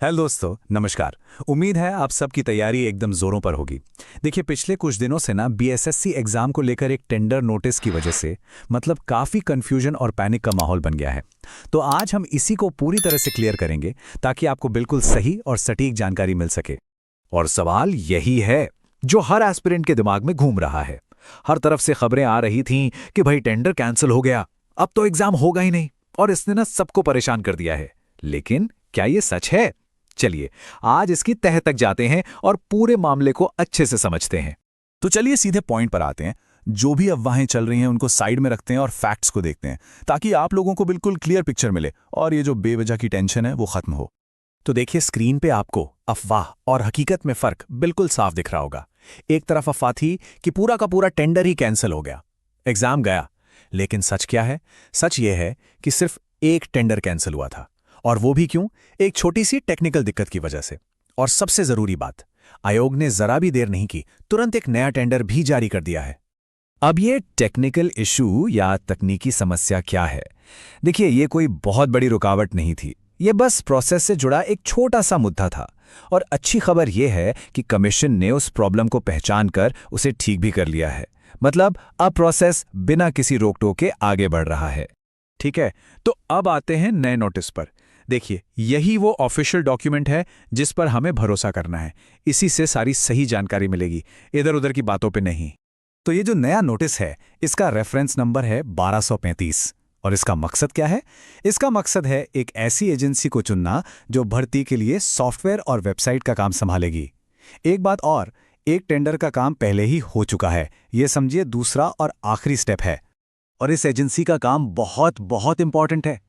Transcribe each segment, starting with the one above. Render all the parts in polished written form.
Hello दोस्तों, नमस्कार। उम्मीद है आप सबकी तैयारी एकदम जोरों पर होगी। देखिए, पिछले कुछ दिनों से ना बीएसएससी एग्जाम को लेकर एक टेंडर नोटिस की वजह से काफ़ी कंफ्यूजन और पैनिक का माहौल बन गया है। तो आज हम इसी को पूरी तरह से क्लियर करेंगे ताकि आपको बिल्कुल सही और सटीक जानकारी मिल सके। और सवाल यही है जो हर एस्पिरेंट के दिमाग में घूम रहा है। हर तरफ से खबरें आ रही थीं कि भाई टेंडर कैंसिल हो गया, अब तो एग्जाम होगा ही नहीं, और इसने ना सबको परेशान कर दिया है। लेकिन क्या ये सच है? चलिए आज इसकी तह तक जाते हैं और पूरे मामले को अच्छे से समझते हैं। तो चलिए सीधे पॉइंट पर आते हैं। जो भी अफवाहें चल रही हैं उनको साइड में रखते हैं और फैक्ट्स को देखते हैं, ताकि आप लोगों को बिल्कुल क्लियर पिक्चर मिले और ये जो बेवजह की टेंशन है वो खत्म हो। तो देखिए, स्क्रीन पे आपको अफवाह और हकीकत में फर्क बिल्कुल साफ दिख रहा होगा। एक तरफ अफवाह थी कि पूरा का पूरा टेंडर ही कैंसिल हो गया, एग्जाम गया। लेकिन सच क्या है? सच ये है कि सिर्फ एक टेंडर कैंसिल हुआ था, और वो भी क्यों? एक छोटी सी टेक्निकल दिक्कत की वजह से। और सबसे जरूरी बात, आयोग ने जरा भी देर नहीं की, तुरंत एक नया टेंडर भी जारी कर दिया है। अब ये टेक्निकल इशू या तकनीकी समस्या क्या है? देखिए, ये कोई बहुत बड़ी रुकावट नहीं थी, ये बस प्रोसेस से जुड़ा एक छोटा सा मुद्दा था। और अच्छी खबर यह है कि कमीशन ने उस प्रॉब्लम को पहचान कर उसे ठीक भी कर लिया है। अब प्रोसेस बिना किसी रोक टोक के आगे बढ़ रहा है। ठीक है, तो अब आते हैं नए नोटिस पर। देखिए, यही वो ऑफिशियल डॉक्यूमेंट है जिस पर हमें भरोसा करना है। इसी से सारी सही जानकारी मिलेगी, इधर उधर की बातों पे नहीं। तो ये जो नया नोटिस है, इसका रेफरेंस नंबर है 1235। और इसका मकसद क्या है? इसका मकसद है एक ऐसी एजेंसी को चुनना जो भर्ती के लिए सॉफ्टवेयर और वेबसाइट का काम संभालेगी। एक बात और, एक टेंडर का काम पहले ही हो चुका है, ये समझिए दूसरा और आखिरी स्टेप है। और इस एजेंसी का काम बहुत बहुत इंपॉर्टेंट है।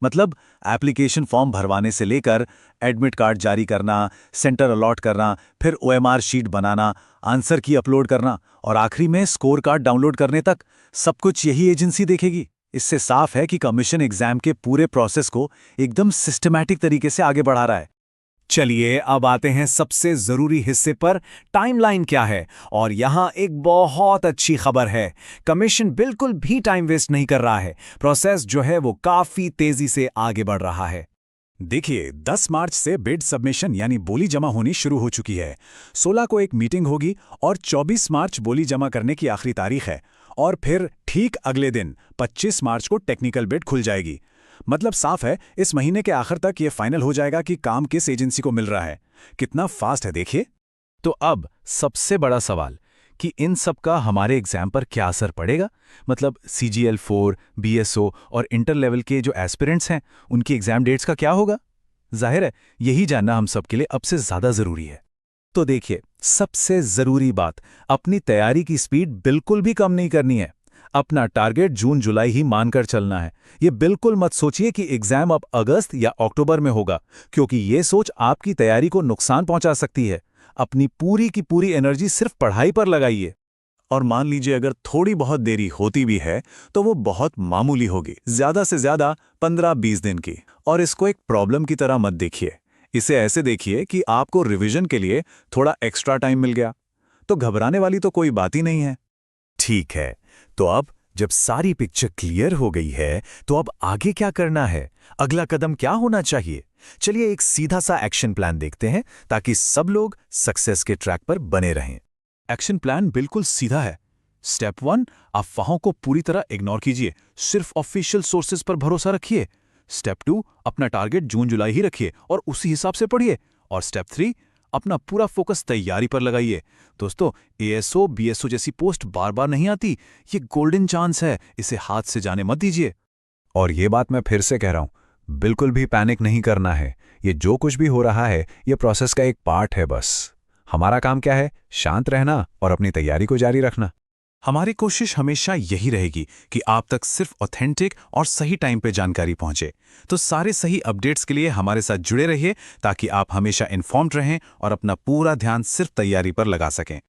एप्लीकेशन फॉर्म भरवाने से लेकर एडमिट कार्ड जारी करना, सेंटर अलॉट करना, फिर ओएमआर शीट बनाना, आंसर की अपलोड करना और आखिरी में स्कोर कार्ड डाउनलोड करने तक सब कुछ यही एजेंसी देखेगी। इससे साफ है कि कमीशन एग्जाम के पूरे प्रोसेस को एकदम सिस्टमैटिक तरीके से आगे बढ़ा रहा है। चलिए अब आते हैं सबसे जरूरी हिस्से पर, टाइमलाइन क्या है। और यहां एक बहुत अच्छी खबर है, कमीशन बिल्कुल भी टाइम वेस्ट नहीं कर रहा है। प्रोसेस जो है वो काफी तेजी से आगे बढ़ रहा है। देखिए, 10 मार्च से बिड सबमिशन यानी बोली जमा होनी शुरू हो चुकी है। 16 को एक मीटिंग होगी और 24 मार्च बोली जमा करने की आखिरी तारीख है। और फिर ठीक अगले दिन 25 मार्च को टेक्निकल बिड खुल जाएगी। साफ है, इस महीने के आखिर तक ये फाइनल हो जाएगा कि काम किस एजेंसी को मिल रहा है। कितना फास्ट है देखिए। तो अब सबसे बड़ा सवाल कि इन सब का हमारे एग्जाम पर क्या असर पड़ेगा? CGL4, BSO और इंटर लेवल के जो एस्पिरेंट्स हैं, उनकी एग्जाम डेट्स का क्या होगा? जाहिर है, यही जानना हम सबके लिए अब से ज्यादा जरूरी है। तो देखिए, सबसे जरूरी बात, अपनी तैयारी की स्पीड बिल्कुल भी कम नहीं करनी है। अपना टारगेट जून जुलाई ही मानकर चलना है। ये बिल्कुल मत सोचिए कि एग्जाम अब अगस्त या अक्टूबर में होगा, क्योंकि ये सोच आपकी तैयारी को नुकसान पहुंचा सकती है। अपनी पूरी की पूरी एनर्जी सिर्फ पढ़ाई पर लगाइए। और मान लीजिए अगर थोड़ी बहुत देरी होती भी है तो वो बहुत मामूली होगी, ज्यादा से ज्यादा 15-20 दिन की। और इसको एक प्रॉब्लम की तरह मत देखिए, इसे ऐसे देखिए कि आपको रिवीजन के लिए थोड़ा एक्स्ट्रा टाइम मिल गया। तो घबराने वाली तो कोई बात ही नहीं है। ठीक है, तो अब जब सारी पिक्चर क्लियर हो गई है, तो अब आगे क्या करना है? अगला कदम क्या होना चाहिए? चलिए एक सीधा सा एक्शन प्लान देखते हैं, ताकि सब लोग सक्सेस के ट्रैक पर बने रहें। एक्शन प्लान बिल्कुल सीधा है। स्टेप 1, अफवाहों को पूरी तरह इग्नोर कीजिए, सिर्फ ऑफिशियल सोर्सेज पर भरोसा रखिए। स्टेप 2, अपना टारगेट जून जुलाई ही रखिए और उसी हिसाब से पढ़िए। और स्टेप 3, अपना पूरा फोकस तैयारी पर लगाइए। दोस्तों, ASO, BSO जैसी पोस्ट बार बार नहीं आती, ये गोल्डन चांस है, इसे हाथ से जाने मत दीजिए। और ये बात मैं फिर से कह रहा हूं, बिल्कुल भी पैनिक नहीं करना है। ये जो कुछ भी हो रहा है, ये प्रोसेस का एक पार्ट है बस। हमारा काम क्या है? शांत रहना और अपनी तैयारी को जारी रखना। हमारी कोशिश हमेशा यही रहेगी कि आप तक सिर्फ ऑथेंटिक और सही टाइम पे जानकारी पहुंचे। तो सारे सही अपडेट्स के लिए हमारे साथ जुड़े रहिए, ताकि आप हमेशा इन्फॉर्म्ड रहें और अपना पूरा ध्यान सिर्फ तैयारी पर लगा सकें।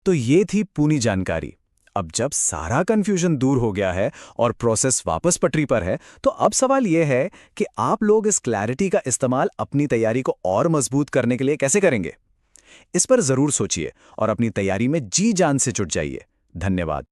तो ये थी पूरी जानकारी। अब जब सारा कंफ्यूजन दूर हो गया है और प्रोसेस वापस पटरी पर है, तो अब सवाल यह है कि आप लोग इस क्लैरिटी का इस्तेमाल अपनी तैयारी को और मजबूत करने के लिए कैसे करेंगे? इस पर जरूर सोचिए और अपनी तैयारी में जी जान से जुट जाइए। धन्यवाद।